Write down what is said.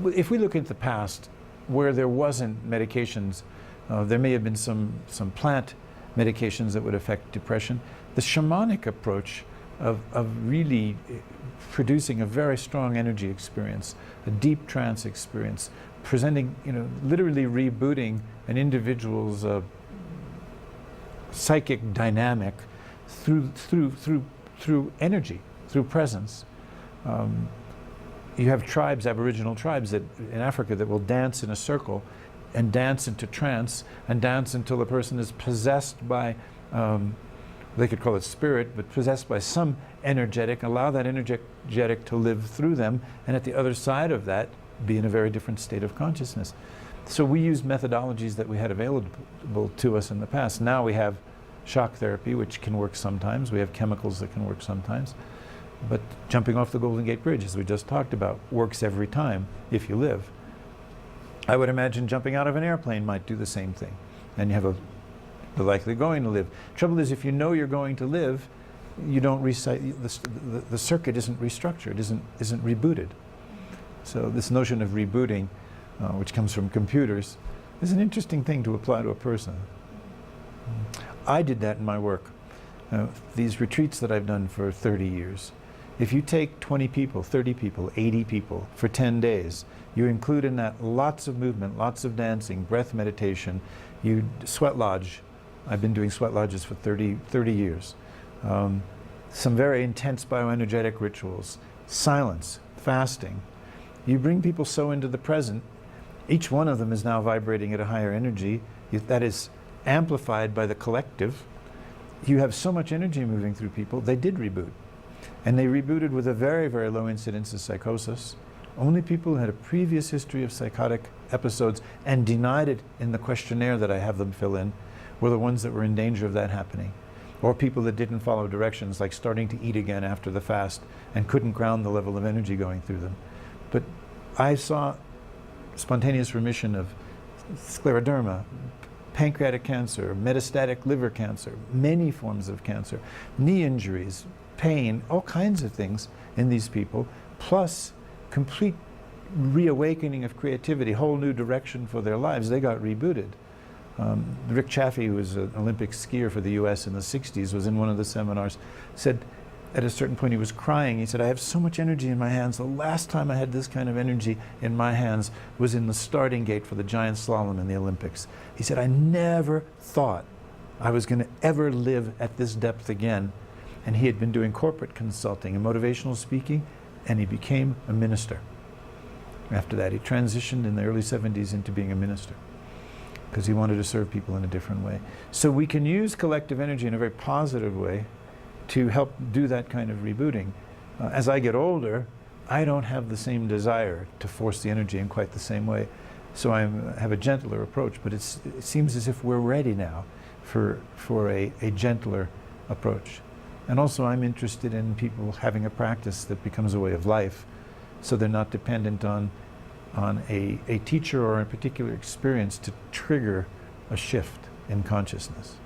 if we look into the past, where there wasn't medications, there may have been some plant medications that would affect depression. The shamanic approach of really producing a very strong energy experience, a deep trance experience, presenting, literally rebooting an individual's psychic dynamic through energy, through presence. You have tribes, Aboriginal tribes in Africa that will dance in a circle and dance into trance and dance until a person is possessed by, they could call it spirit, but possessed by some energetic, allow that energetic to live through them, and at the other side of that, be in a very different state of consciousness. So we use methodologies that we had available to us in the past. Now we have shock therapy, which can work sometimes. We have chemicals that can work sometimes. But jumping off the Golden Gate Bridge, as we just talked about, works every time if you live. I would imagine jumping out of an airplane might do the same thing. And you have the likely going to live. Trouble is, if you know you're going to live, you don't the circuit isn't restructured, isn't rebooted. So this notion of rebooting, which comes from computers, is an interesting thing to apply to a person. I did that in my work. These retreats that I've done for 30 years. If you take 20 people, 30 people, 80 people for 10 days, you include in that lots of movement, lots of dancing, breath meditation, you sweat lodge. I've been doing sweat lodges for 30 years. Some very intense bioenergetic rituals, silence, fasting. You bring people so into the present, each one of them is now vibrating at a higher energy that is amplified by the collective. You have so much energy moving through people, they did reboot. And they rebooted with a very, very low incidence of psychosis. Only people who had a previous history of psychotic episodes and denied it in the questionnaire that I have them fill in were the ones that were in danger of that happening. Or people that didn't follow directions, like starting to eat again after the fast and couldn't ground the level of energy going through them. But I saw spontaneous remission of scleroderma, pancreatic cancer, metastatic liver cancer, many forms of cancer, knee injuries, pain, all kinds of things in these people, plus complete reawakening of creativity, whole new direction for their lives. They got rebooted. Rick Chaffee, who was an Olympic skier for the US in the 60s, was in one of the seminars, said at a certain point he was crying. He said, I have so much energy in my hands. The last time I had this kind of energy in my hands was in the starting gate for the giant slalom in the Olympics. He said, I never thought I was going to ever live at this depth again. And he had been doing corporate consulting and motivational speaking, and he became a minister. After that, he transitioned in the early 70s into being a minister because he wanted to serve people in a different way. So we can use collective energy in a very positive way to help do that kind of rebooting. As I get older, I don't have the same desire to force the energy in quite the same way. So I have a gentler approach, but it seems as if we're ready now for a gentler approach. And also I'm interested in people having a practice that becomes a way of life, so they're not dependent on a teacher or a particular experience to trigger a shift in consciousness.